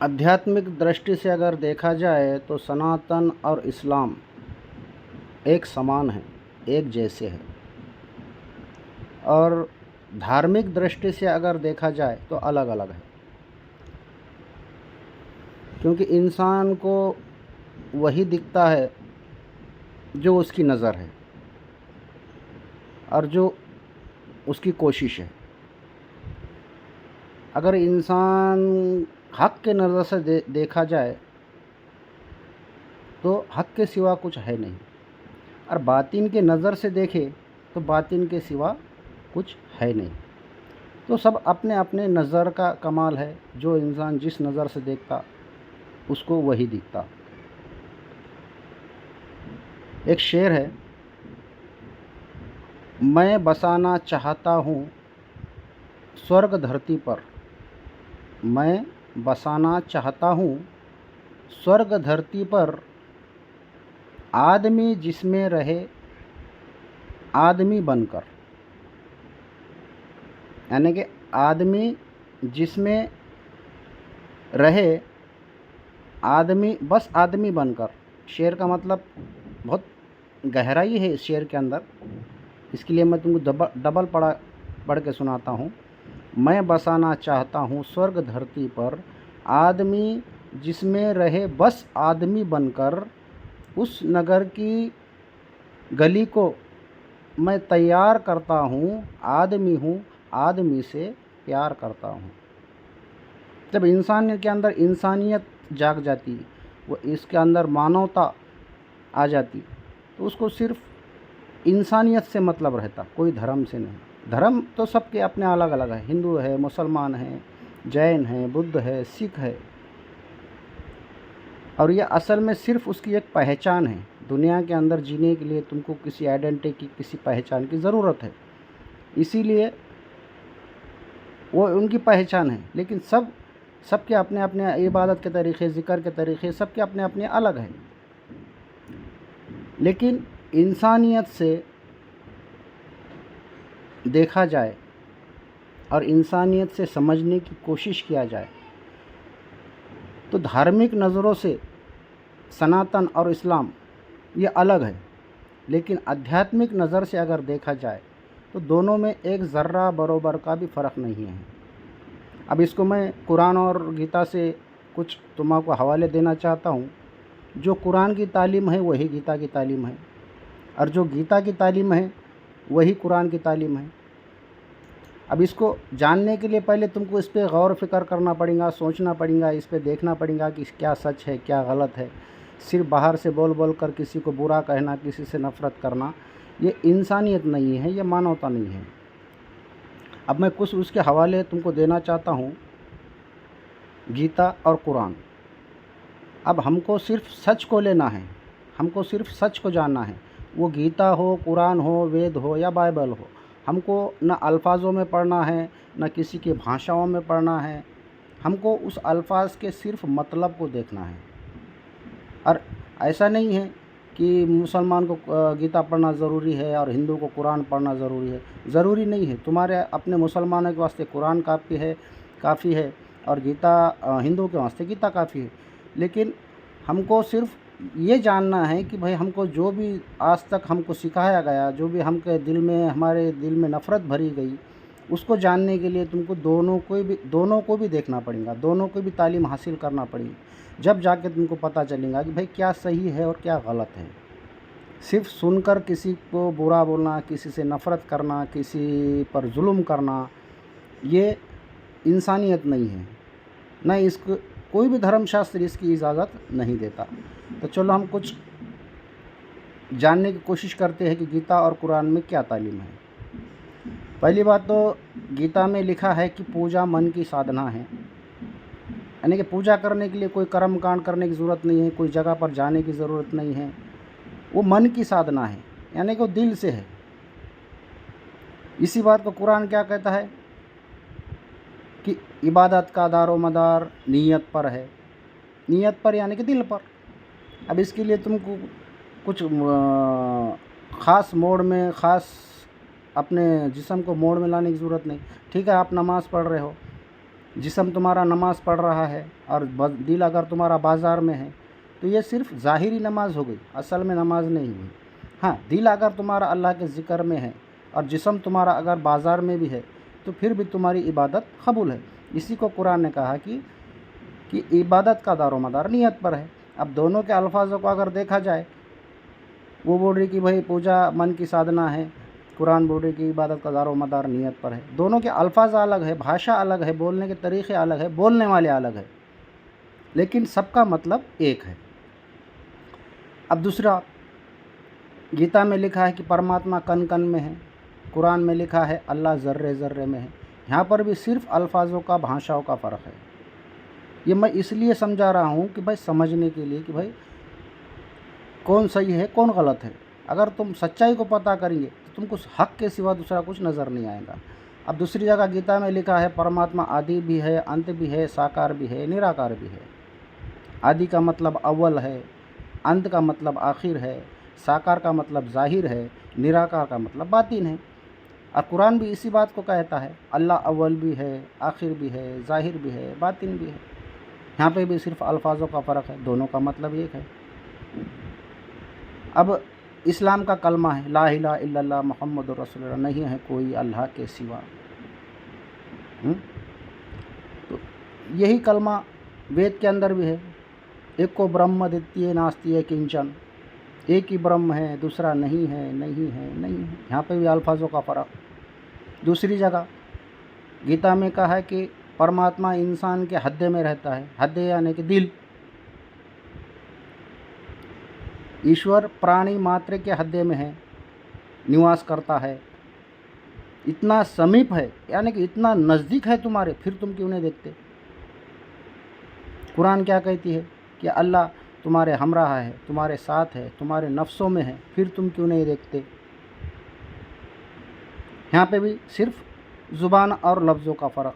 आध्यात्मिक दृष्टि से अगर देखा जाए तो सनातन और इस्लाम एक समान है, एक जैसे है। और धार्मिक दृष्टि से अगर देखा जाए तो अलग अलग है, क्योंकि इंसान को वही दिखता है जो उसकी नज़र है और जो उसकी कोशिश है। अगर इंसान हक़ के नज़र से देखा जाए तो हक़ के सिवा कुछ है नहीं, और बातिन के नज़र से देखे तो बातिन के सिवा कुछ है नहीं। तो सब अपने अपने नज़र का कमाल है। जो इंसान जिस नज़र से देखता उसको वही दिखता। एक शेर है, मैं बसाना चाहता हूँ स्वर्ग धरती पर, मैं बसाना चाहता हूँ स्वर्ग धरती पर, आदमी जिसमें रहे आदमी बनकर। यानी कि आदमी जिसमें रहे आदमी, बस आदमी बनकर। शेर का मतलब बहुत गहराई है इस शेर के अंदर, इसके लिए मैं तुमको डबल पढ़ के सुनाता हूँ। मैं बसाना चाहता हूँ स्वर्ग धरती पर, आदमी जिसमें रहे बस आदमी बनकर, उस नगर की गली को मैं तैयार करता हूँ, आदमी हूँ आदमी से प्यार करता हूँ। जब इंसान के अंदर इंसानियत जाग जाती, वो इसके अंदर मानवता आ जाती, तो उसको सिर्फ इंसानियत से मतलब रहता, कोई धर्म से नहीं। धर्म तो सबके अपने अलग अलग है, हिंदू है, मुसलमान है, जैन है, बुद्ध है, सिख है, और ये असल में सिर्फ उसकी एक पहचान है। दुनिया के अंदर जीने के लिए तुमको किसी आइडेंटिटी की, किसी पहचान की ज़रूरत है, इसीलिए वो उनकी पहचान है। लेकिन सबके अपने अपने इबादत के तरीक़े, ज़िक्र के तरीक़े सबके अपने अपने अलग हैं। लेकिन इंसानियत से देखा जाए और इंसानियत से समझने की कोशिश किया जाए तो धार्मिक नज़रों से सनातन और इस्लाम ये अलग है, लेकिन आध्यात्मिक नज़र से अगर देखा जाए तो दोनों में एक ज़र्रा बरोबर का भी फ़र्क नहीं है। अब इसको मैं कुरान और गीता से कुछ तुमको हवाले देना चाहता हूँ। जो कुरान की तालीम है वही गीता की तालीम है, और जो गीता की तालीम है वही कुरान की तालीम है। अब इसको जानने के लिए पहले तुमको इस पर गौर फ़िक्र करना पड़ेगा, सोचना पड़ेगा, इस पर देखना पड़ेगा कि क्या सच है क्या गलत है। सिर्फ बाहर से बोल बोल कर किसी को बुरा कहना, किसी से नफ़रत करना, ये इंसानियत नहीं है, ये मानवता नहीं है। अब मैं कुछ उसके हवाले तुमको देना चाहता हूँ, गीता और कुरान। अब हमको सिर्फ सच को लेना है, हमको सिर्फ सच को जानना है। वो गीता हो, कुरान हो, वेद हो या बाइबल हो, हमको न अल्फाजों में पढ़ना है, न किसी की भाषाओं में पढ़ना है। हमको उस अल्फाज के सिर्फ मतलब को देखना है। और ऐसा नहीं है कि मुसलमान को गीता पढ़ना ज़रूरी है और हिंदू को कुरान पढ़ना ज़रूरी है। ज़रूरी नहीं है। तुम्हारे अपने मुसलमानों के वास्ते कुरान काफ़ी है और गीता हिंदू के वास्ते गीता काफ़ी है। लेकिन हमको सिर्फ ये जानना है कि भाई हमको जो भी आज तक हमको सिखाया गया, जो भी हमारे दिल में नफ़रत भरी गई, उसको जानने के लिए तुमको दोनों को भी देखना पड़ेगा, दोनों को भी तालीम हासिल करना पड़ेगी। जब जाके तुमको पता चलेगा कि भाई क्या सही है और क्या गलत है। सिर्फ सुनकर किसी को बुरा बोलना, किसी से नफ़रत करना, किसी पर जुल्म करना, ये इंसानियत नहीं है। न इसको कोई भी धर्मशास्त्र इसकी इजाज़त नहीं देता। तो चलो हम कुछ जानने की कोशिश करते हैं कि गीता और कुरान में क्या तालीम है। पहली बात तो गीता में लिखा है कि पूजा मन की साधना है, यानी कि पूजा करने के लिए कोई कर्म कांड करने की ज़रूरत नहीं है, कोई जगह पर जाने की ज़रूरत नहीं है। वो मन की साधना है, यानी कि वो दिल से है। इसी बात को कुरान क्या कहता है कि इबादत का दारो मदार नीयत पर है। नीयत पर यानी कि दिल पर। अब इसके लिए तुमको कुछ ख़ास मोड में, ख़ास अपने जिस्म को मोड में लाने की ज़रूरत नहीं। ठीक है, आप नमाज़ पढ़ रहे हो, जिस्म तुम्हारा नमाज़ पढ़ रहा है और दिल अगर तुम्हारा बाज़ार में है, तो ये सिर्फ ज़ाहिरी नमाज हो गई, असल में नमाज नहीं हुई। हाँ, दिल अगर तुम्हारा अल्लाह के ज़िक्र में है और जिस्म तुम्हारा अगर बाज़ार में भी है, तो फिर भी तुम्हारी इबादत कबूल है। इसी को कुरान ने कहा कि इबादत का दारोमदार नियत पर है। अब दोनों के अल्फाजों को अगर देखा जाए, वो बोल रही कि भाई पूजा मन की साधना है, कुरान बोल रही कि इबादत का दारोमदार नियत पर है। दोनों के अल्फाज अलग है, भाषा अलग है, बोलने के तरीक़े अलग है, बोलने वाले अलग है, लेकिन सबका मतलब एक है। अब दूसरा, गीता में लिखा है कि परमात्मा कण कण में है, कुरान में लिखा है अल्लाह ज़र्रे ज़र्रे में है। यहाँ पर भी सिर्फ अल्फाजों का, भाषाओं का फ़र्क है। ये मैं इसलिए समझा रहा हूँ कि भाई समझने के लिए कि भाई कौन सही है कौन गलत है। अगर तुम सच्चाई को पता करेंगे तो तुमको हक़ के सिवा दूसरा कुछ नज़र नहीं आएगा। अब दूसरी जगह गीता में लिखा है परमात्मा आदि भी है, अंत भी है, साकार भी है, निराकार भी है। आदि का मतलब अव्वल है, अंत का मतलब आखिर है, साकार का मतलब ज़ाहिर है, निराकार का मतलब बातिन है। और कुरान भी इसी बात को कहता है, अल्लाह अव्वल भी है, आखिर भी है, ज़ाहिर भी है, बातिन भी है। यहाँ पे भी सिर्फ अल्फाजों का फ़र्क है, दोनों का मतलब एक है। अब इस्लाम का कलमा है ला इलाहा इल्लल्लाह मुहम्मदुर रसूलुल्लाह, नहीं है कोई अल्लाह के सिवा। तो यही कलमा वेद के अंदर भी है, एक को ब्रह्म द्वितीय नास्ति किंचन, एक ही ब्रह्म है, दूसरा नहीं है, नहीं है, नहीं है। यहाँ पे भी अल्फाजों का फ़र्क। दूसरी जगह गीता में कहा है कि परमात्मा इंसान के हृदय में रहता है, हृदय यानी कि दिल। ईश्वर प्राणी मात्र के हृदय में है, निवास करता है, इतना समीप है, यानी कि इतना नज़दीक है तुम्हारे, फिर तुम क्यों नहीं देखते। कुरान क्या कहती है कि अल्लाह तुम्हारे हमराह है, तुम्हारे साथ है, तुम्हारे नफ्सों में है, फिर तुम क्यों नहीं देखते। यहाँ पे भी सिर्फ ज़ुबान और लफ्ज़ों का फ़र्क।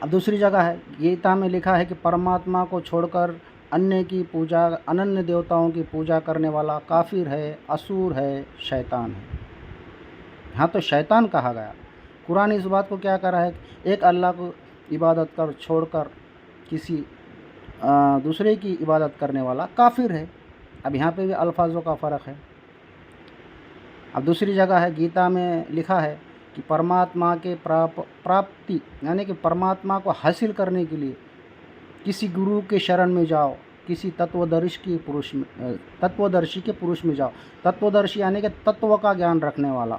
अब दूसरी जगह है गीता में लिखा है कि परमात्मा को छोड़कर अन्य की पूजा, अनन्य देवताओं की पूजा करने वाला काफिर है, असुर है, शैतान है। यहाँ तो शैतान कहा गया। कुरान इस बात को क्या कर रहा है, एक अल्लाह को इबादत कर छोड़कर किसी दूसरे की इबादत करने वाला काफिर है। अब यहाँ पे भी अल्फाजों का फ़र्क है। अब दूसरी जगह है गीता में लिखा है कि परमात्मा के प्राप्ति यानी कि परमात्मा को हासिल करने के लिए किसी गुरु के शरण में जाओ, किसी तत्वदर्शी के पुरुष में जाओ। तत्वदर्शी यानी कि तत्व का ज्ञान रखने वाला।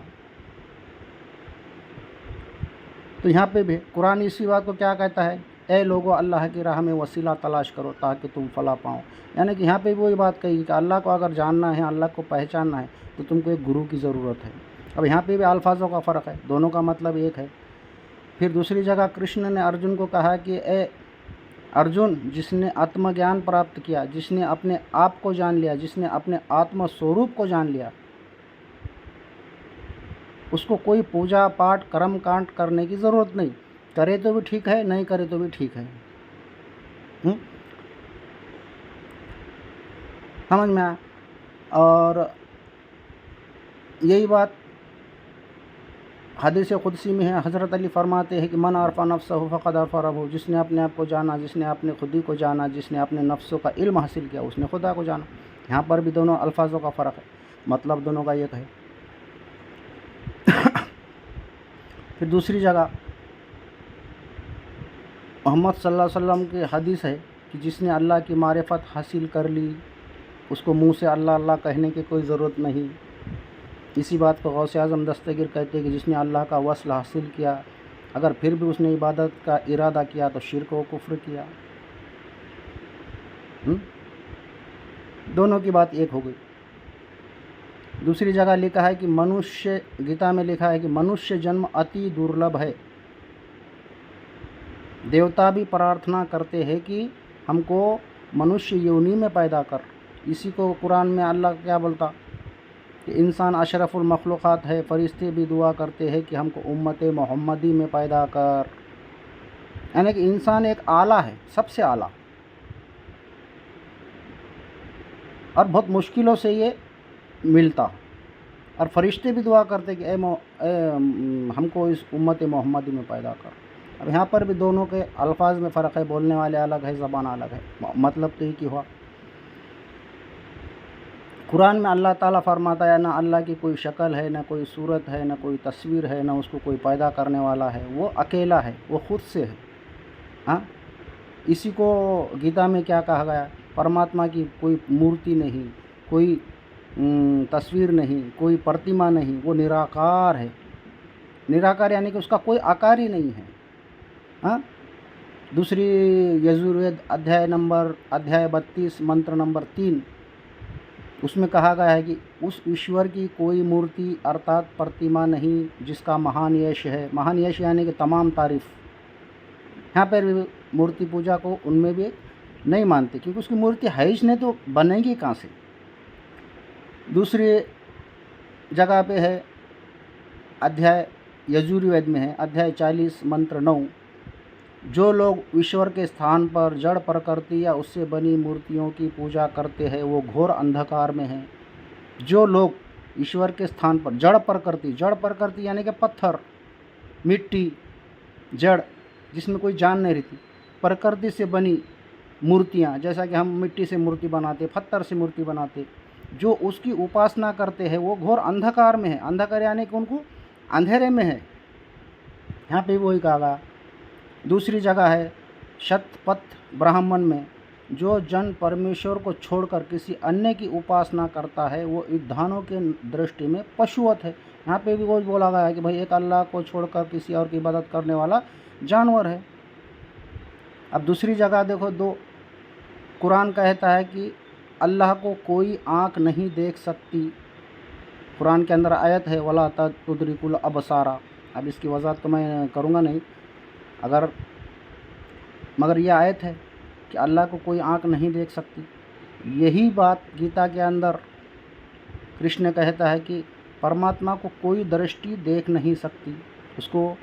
तो यहाँ पे भी कुरान इसी बात को क्या कहता है, ए लोगों अल्लाह की राह में वसीला तलाश करो ताकि तुम फला पाओ। यानी कि यहाँ पे वही बात कही कि अल्लाह को अगर जानना है, अल्लाह को पहचानना है, तो तुमको एक गुरु की ज़रूरत है। अब यहाँ पे भी अल्फाजों का फ़र्क है, दोनों का मतलब एक है। फिर दूसरी जगह कृष्ण ने अर्जुन को कहा कि ए अर्जुन, जिसने आत्मज्ञान प्राप्त किया, जिसने अपने आप को जान लिया, जिसने अपने आत्म स्वरूप को जान लिया, उसको कोई पूजा पाठ कर्म कांड करने की ज़रूरत नहीं। करे तो भी ठीक है, नहीं करे तो भी ठीक है। समझ में आया। और यही बात हदीस कुदसी में है। हज़रत अली फरमाते हैं कि मन अरफ़ा नफ्सहु फ़क़द अरफ़ा रब्बहु, जिसने अपने आप को जाना, जिसने अपने खुदी को जाना, जिसने अपने नफ्सों का इल्म हासिल किया, उसने खुदा को जाना। यहाँ पर भी दोनों अल्फाजों का फ़र्क है, मतलब दोनों का एक है। फिर दूसरी जगह मोहम्मद सल्लल्लाहु अलैहि वसल्लम की हदीस है कि जिसने अल्लाह की मारिफत हासिल कर ली, उसको मुँह से अल्लाह अल्लाह कहने की कोई ज़रूरत नहीं। इसी बात को गौसे आज़म दस्तगीर कहते हैं कि जिसने अल्लाह का वस्ल हासिल किया, अगर फिर भी उसने इबादत का इरादा किया तो शिर्क व कुफ्र किया। दोनों की बात एक हो गई। दूसरी जगह लिखा है कि मनुष्य, गीता में लिखा है कि मनुष्य जन्म अति दुर्लभ है। देवता भी प्रार्थना करते हैं कि हमको मनुष्य योनि में पैदा कर। इसी को कुरान में अल्लाह क्या बोलता कि इंसान अशरफुल मखलूक़ात है। फरिश्ते भी दुआ करते हैं कि हमको उम्मत मोहम्मदी में पैदा कर। यानी कि इंसान एक आला है, सबसे आला, और बहुत मुश्किलों से ये मिलता। और फरिश्ते भी दुआ करते कि हमको इस उम्मत मोहम्मदी में पैदा कर। अब यहाँ पर भी दोनों के अल्फाज में फ़र्क है, बोलने वाले अलग है, ज़बान अलग है, मतलब तो एक ही हुआ। कुरान में अल्लाह ताला फरमाता है ना अल्लाह की कोई शक्ल है, ना कोई सूरत है, ना कोई तस्वीर है, ना उसको कोई पैदा करने वाला है, वो अकेला है, वो खुद से है। हाँ, इसी को गीता में क्या कहा गया, परमात्मा की कोई मूर्ति नहीं, कोई तस्वीर नहीं, कोई प्रतिमा नहीं, वो निराकार है। निराकार यानी कि उसका कोई आकार ही नहीं है। हाँ, दूसरी यजुर्वेद अध्याय 32 मंत्र नंबर 3, उसमें कहा गया है कि उस ईश्वर की कोई मूर्ति अर्थात प्रतिमा नहीं जिसका महान यश है। महान यश यानी कि तमाम तारीफ़। यहाँ पर भी मूर्ति पूजा को उनमें भी नहीं मानते, क्योंकि उसकी मूर्ति है ही नहीं तो बनेगी कहाँ से। दूसरी जगह पे है अध्याय यजुर्वेद में है अध्याय 40 मंत्र 9, जो लोग ईश्वर के स्थान पर जड़ प्रकृति या उससे बनी मूर्तियों की पूजा करते हैं वो घोर अंधकार में हैं। जो लोग ईश्वर के स्थान पर जड़ प्रकृति यानी कि पत्थर, मिट्टी, जड़ जिसमें कोई जान नहीं रहती, प्रकृति से बनी मूर्तियाँ, जैसा कि हम मिट्टी से मूर्ति बनाते, पत्थर से मूर्ति बनाते, जो उसकी उपासना करते हैं वो घोर अंधकार में है। अंधकार यानी कि उनको अंधेरे में है। यहाँ पे वही कहा गया। दूसरी जगह है शतपथ ब्राह्मण में, जो जन परमेश्वर को छोड़कर किसी अन्य की उपासना करता है वो विद्वानों के दृष्टि में पशुवत है। यहाँ पे भी वो बोला गया है कि भाई एक अल्लाह को छोड़कर किसी और की इबादत करने वाला जानवर है। अब दूसरी जगह देखो, कुरान कहता है कि अल्लाह को कोई आँख नहीं देख सकती। कुरान के अंदर आयत है वला तुदरिकुल अबसारा। अब इसकी वजाहत तो मैं करूँगा नहीं, मगर यह आयत है कि अल्लाह को कोई आँख नहीं देख सकती। यही बात गीता के अंदर कृष्ण कहता है कि परमात्मा को कोई दृष्टि देख नहीं सकती, उसको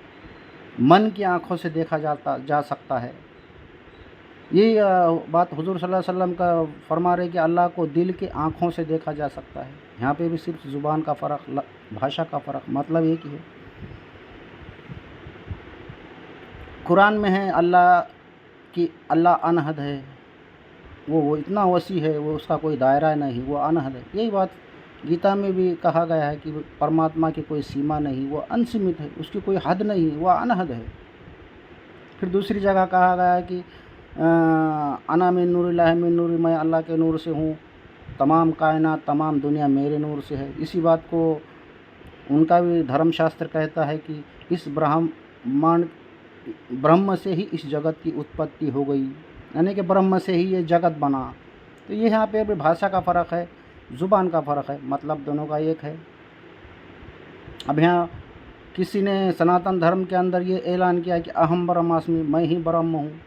मन की आँखों से देखा जा सकता है। ये बात हुजूर सल्लल्लाहु अलैहि वसल्लम का फरमा रहे कि अल्लाह को दिल के आँखों से देखा जा सकता है। यहाँ पे भी सिर्फ ज़ुबान का फ़र्क, भाषा का फ़र्क, मतलब एक ही है। कुरान में है अल्लाह अनहद है, वो इतना वसी है, वो उसका कोई दायरा नहीं, वो अनहद है। यही बात गीता में भी कहा गया है कि परमात्मा की कोई सीमा नहीं, वो अनसीमित है, उसकी कोई हद नहीं, वो अनहद है। फिर दूसरी जगह कहा गया है कि अना मिन नूरिल्लाह मिन नूरी, मैं अल्लाह के नूर से हूँ, तमाम कायनात तमाम दुनिया मेरे नूर से है। इसी बात को उनका भी धर्मशास्त्र कहता है कि इस ब्रह्म से ही इस जगत की उत्पत्ति हो गई, यानी कि ब्रह्म से ही ये जगत बना। तो ये यहाँ पे भी भाषा का फ़र्क है, ज़ुबान का फ़र्क है, मतलब दोनों का एक है। अब यहाँ किसी ने सनातन धर्म के अंदर ये ऐलान किया कि अहम ब्रह्मास्मि, मैं ही ब्रह्म हूँ।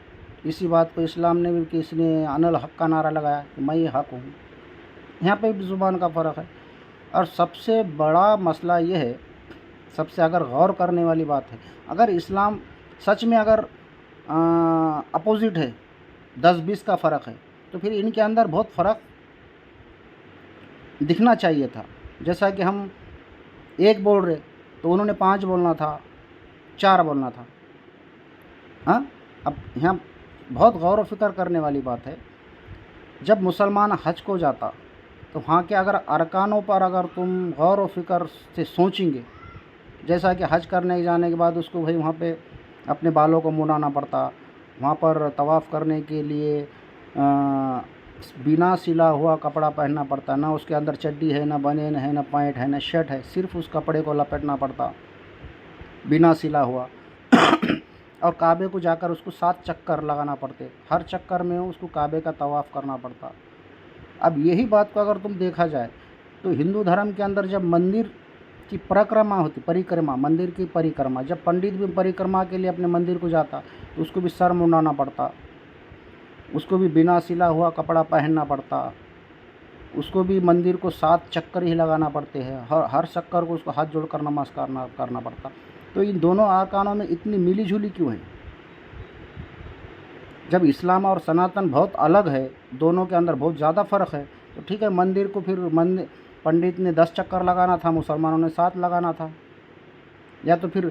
इसी बात को इस्लाम ने भी, किसी ने अनल हक का नारा लगाया कि मैं ही हक हूँ। यहाँ पे भी ज़ुबान का फ़र्क है। और सबसे बड़ा मसला ये है, सबसे अगर गौर करने वाली बात है, अगर इस्लाम सच में अगर अपोजिट है, 10-20 का फ़र्क है, तो फिर इनके अंदर बहुत फ़र्क दिखना चाहिए था। जैसा कि हम एक बोल रहे तो उन्होंने 5 बोलना था, 4 बोलना था। हाँ, अब यहाँ बहुत गौर व फिक्र करने वाली बात है। जब मुसलमान हज को जाता तो वहाँ के अगर अरकानों पर अगर तुम गौर व फिक्र से सोचेंगे, जैसा कि हज करने जाने के बाद उसको भाई वहाँ पे अपने बालों को मुड़ाना पड़ता, वहाँ पर तवाफ़ करने के लिए बिना सिला हुआ कपड़ा पहनना पड़ता, ना उसके अंदर चड्डी है, ना बनियान है, ना पैंट है, ना शर्ट है, सिर्फ उस कपड़े को लपेटना पड़ता बिना सिला हुआ और काबे को जाकर उसको 7 चक्कर लगाना पड़ते, हर चक्कर में उसको काबे का तवाफ़ करना पड़ता। अब यही बात को अगर तुम देखा जाए तो हिंदू धर्म के अंदर जब मंदिर की परिक्रमा होती, मंदिर की परिक्रमा, जब पंडित भी परिक्रमा के लिए अपने मंदिर को जाता तो उसको भी सर मुंडाना पड़ता, उसको भी बिना सिला हुआ कपड़ा पहनना पड़ता, उसको भी मंदिर को 7 चक्कर ही लगाना पड़ते हैं, हर चक्कर को उसको हाथ जोड़कर नमस्कार करना पड़ता। तो इन दोनों अरकानों में इतनी मिली जुली क्यों है? जब इस्लाम और सनातन बहुत अलग है, दोनों के अंदर बहुत ज़्यादा फ़र्क है, तो ठीक है, मंदिर को फिर पंडित ने 10 चक्कर लगाना था, मुसलमानों ने 7 लगाना था। या तो फिर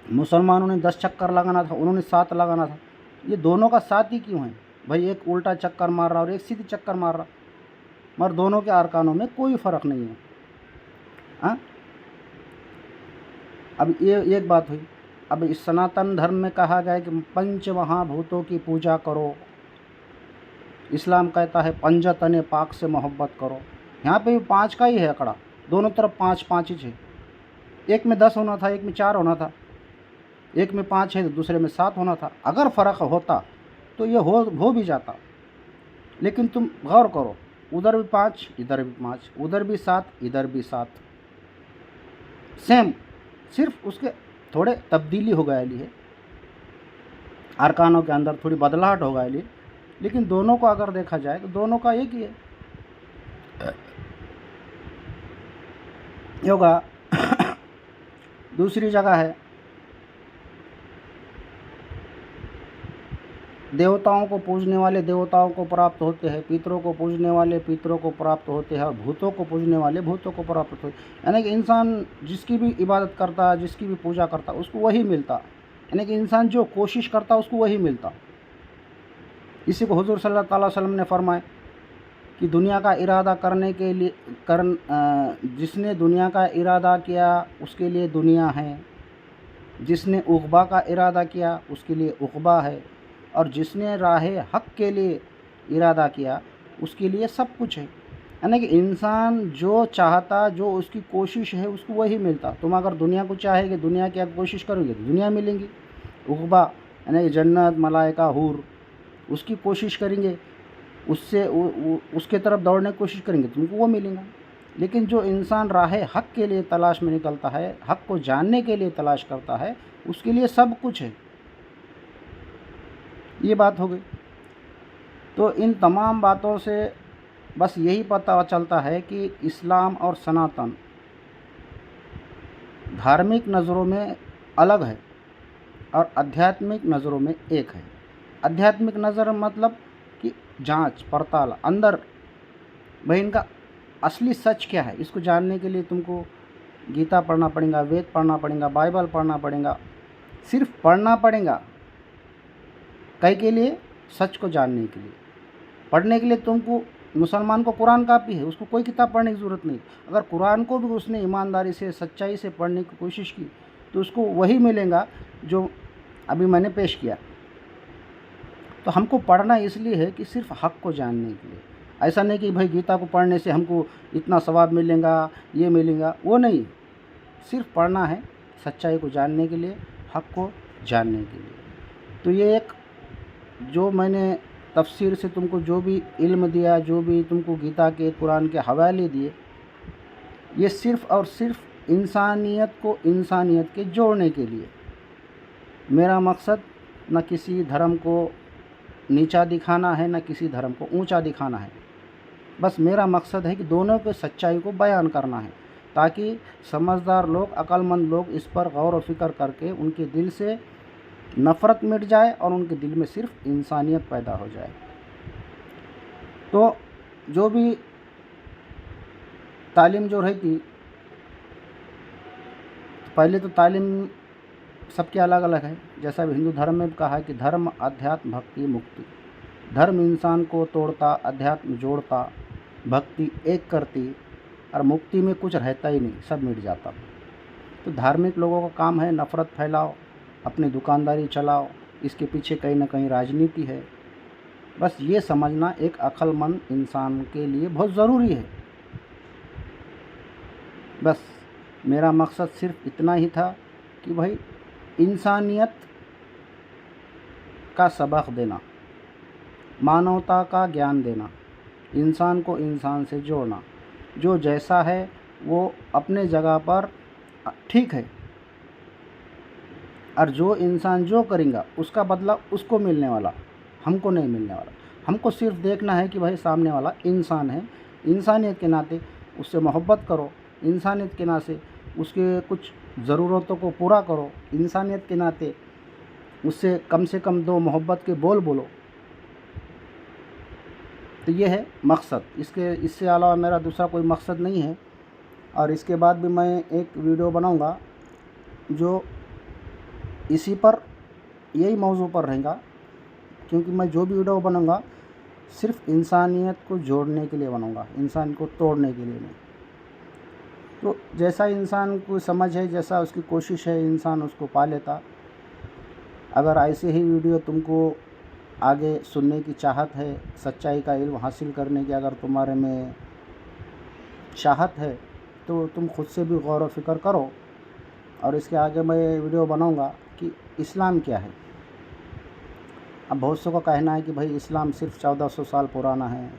मुसलमानों ने 10 चक्कर लगाना था, उन्होंने 7 लगाना था। ये दोनों का साथ ही क्यों है भाई? एक उल्टा चक्कर मार रहा और एक सीधी चक्कर मार रहा, मगर दोनों के अरकानों में कोई फ़र्क नहीं है। हाँ, अब ये एक बात हुई। अब इस सनातन धर्म में कहा गया है कि पंच महाभूतों की पूजा करो। इस्लाम कहता है पंजतने पाक से मोहब्बत करो। यहाँ पे भी 5 का ही है आंकड़ा, दोनों तरफ 5 5 ही है। एक में 10 होना था, एक में 4 होना था, एक में 5 है तो दूसरे में 7 होना था। अगर फ़र्क होता तो ये हो भी जाता। लेकिन तुम गौर करो, उधर भी 5, इधर भी 5, उधर भी 7, इधर भी 7, सेम, सिर्फ उसके थोड़े तब्दीली हो गई है, अरकानों के अंदर थोड़ी बदलाहट हो गई है, लेकिन दोनों को अगर देखा जाए तो दोनों का एक ही है। योगा दूसरी जगह है, देवताओं को पूजने वाले देवताओं को प्राप्त होते हैं, पितरों को पूजने वाले पितरों को प्राप्त होते हैं, और भूतों को पूजने वाले भूतों को प्राप्त होते हैं। यानी कि इंसान जिसकी भी इबादत करता है, जिसकी भी पूजा करता है, उसको वही मिलता। यानी कि इंसान जो कोशिश करता उसको वही मिलता। इसी को हुजूर सल्लल्लाहु अलैहि वसल्लम ने फरमाया कि दुनिया का इरादा करने के लिए जिसने दुनिया का इरादा किया उसके लिए दुनिया है, जिसने उक़बा का इरादा किया उसके लिए उक़बा है, और जिसने राहे हक़ के लिए इरादा किया उसके लिए सब कुछ है। यानी कि इंसान जो चाहता, जो उसकी कोशिश है, उसको वही मिलता। तुम अगर दुनिया को चाहेंगे, दुनिया की अगर कोशिश करोगे तो दुनिया मिलेंगी। उक़बा यानी कि जन्नत, मलाइका, हूर, उसकी कोशिश करेंगे, उससे उसके तरफ दौड़ने की कोशिश करेंगे, तुमको वो मिलेगा। लेकिन जो इंसान राह हक़ के लिए तलाश में निकलता है, हक़ को जानने के लिए तलाश करता है, उसके लिए सब कुछ है। ये बात हो गई। तो इन तमाम बातों से बस यही पता चलता है कि इस्लाम और सनातन धार्मिक नज़रों में अलग है और आध्यात्मिक नज़रों में एक है। आध्यात्मिक नज़र मतलब कि जांच पड़ताल अंदर, भाई इनका असली सच क्या है, इसको जानने के लिए तुमको गीता पढ़ना पड़ेगा, वेद पढ़ना पड़ेगा, बाइबल पढ़ना पड़ेगा। सिर्फ पढ़ना पड़ेगा कई के लिए, सच को जानने के लिए। पढ़ने के लिए तुमको, मुसलमान को कुरान काफ़ी है, उसको कोई किताब पढ़ने की ज़रूरत नहीं। अगर कुरान को भी उसने ईमानदारी से, सच्चाई से पढ़ने की कोशिश की तो उसको वही मिलेगा जो अभी मैंने पेश किया। तो हमको पढ़ना इसलिए है कि सिर्फ हक़ को जानने के लिए। ऐसा नहीं कि भाई गीता को पढ़ने से हमको इतना सवाब मिलेगा, ये मिलेगा, वो नहीं। सिर्फ पढ़ना है सच्चाई को जानने के लिए, हक़ को जानने के लिए। तो ये एक जो मैंने तफसीर से तुमको जो भी इल्म दिया, जो भी तुमको गीता के, कुरान के हवाले दिए, ये सिर्फ़ और सिर्फ इंसानियत को इंसानियत के जोड़ने के लिए। मेरा मकसद न किसी धर्म को नीचा दिखाना है, न किसी धर्म को ऊंचा दिखाना है। बस मेरा मकसद है कि दोनों के सच्चाई को बयान करना है, ताकि समझदार लोग, अक्लमंद लोग इस पर गौर व फिक्र करके उनके दिल से नफ़रत मिट जाए और उनके दिल में सिर्फ इंसानियत पैदा हो जाए। तो जो भी तालीम जो रहती, पहले तो तालीम सबके अलग अलग है। जैसा हिंदू धर्म में कहा है कि धर्म, अध्यात्म, भक्ति, मुक्ति। धर्म इंसान को तोड़ता, अध्यात्म जोड़ता, भक्ति एक करती, और मुक्ति में कुछ रहता ही नहीं, सब मिट जाता। तो धार्मिक लोगों का काम है नफ़रत फैलाओ, अपनी दुकानदारी चलाओ, इसके पीछे कहीं ना कहीं राजनीति है। बस ये समझना एक अक्लमंद इंसान के लिए बहुत ज़रूरी है। बस मेरा मकसद सिर्फ इतना ही था कि भाई इंसानियत का सबक देना, मानवता का ज्ञान देना, इंसान को इंसान से जोड़ना। जो जैसा है वो अपने जगह पर ठीक है, और जो इंसान जो करेगा उसका बदला उसको मिलने वाला, हमको नहीं मिलने वाला। हमको सिर्फ देखना है कि भाई सामने वाला इंसान है, इंसानियत के नाते उससे मोहब्बत करो, इंसानियत के नाते उसके कुछ ज़रूरतों को पूरा करो, इंसानियत के नाते उससे कम 2 मोहब्बत के बोल बोलो। तो ये है मकसद। इससे अलावा मेरा दूसरा कोई मकसद नहीं है। और इसके बाद भी मैं एक वीडियो बनाऊंगा जो इसी पर, यही मौजू पर रहेगा, क्योंकि मैं जो भी वीडियो बनाऊंगा सिर्फ इंसानियत को जोड़ने के लिए बनाऊंगा, इंसान को तोड़ने के लिए नहीं। तो जैसा इंसान को समझ है, जैसा उसकी कोशिश है, इंसान उसको पा लेता। अगर ऐसे ही वीडियो तुमको आगे सुनने की चाहत है, सच्चाई का इल्म हासिल करने की अगर तुम्हारे में चाहत है, तो तुम खुद से भी गौर व फिक्र करो। और इसके आगे मैं वीडियो बनाऊंगा कि इस्लाम क्या है। अब बहुत सौ का कहना है कि भाई इस्लाम सिर्फ 1400 साल पुराना है,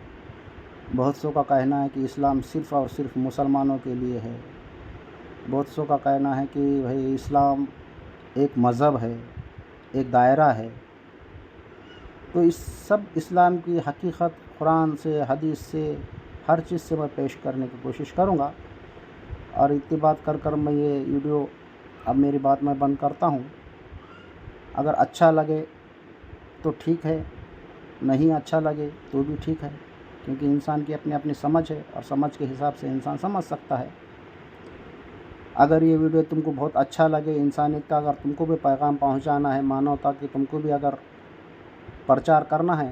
बहुत सौ का कहना है कि इस्लाम सिर्फ़ और सिर्फ मुसलमानों के लिए है, बहुत सौ का कहना है कि भाई इस्लाम एक मज़हब है, एक दायरा है। तो इस सब इस्लाम की हकीकत कुरान से, हदीस से, हर चीज़ से मैं पेश करने की कोशिश करूँगा। और इतनी बात कर कर मैं ये वीडियो, अब मेरी बात मैं बंद करता हूँ। अगर अच्छा लगे तो ठीक है, नहीं अच्छा लगे तो भी ठीक है, क्योंकि इंसान की अपनी अपनी समझ है और समझ के हिसाब से इंसान समझ सकता है। अगर ये वीडियो तुमको बहुत अच्छा लगे, इंसानियत का अगर तुमको भी पैगाम पहुंचाना है, मानवता की तुमको भी अगर प्रचार करना है,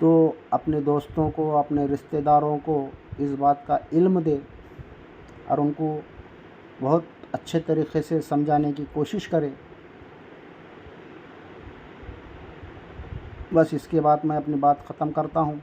तो अपने दोस्तों को, अपने रिश्तेदारों को इस बात का इल्म दे और उनको बहुत अच्छे तरीक़े से समझाने की कोशिश करे। बस इसके बाद मैं अपनी बात ख़त्म करता हूँ।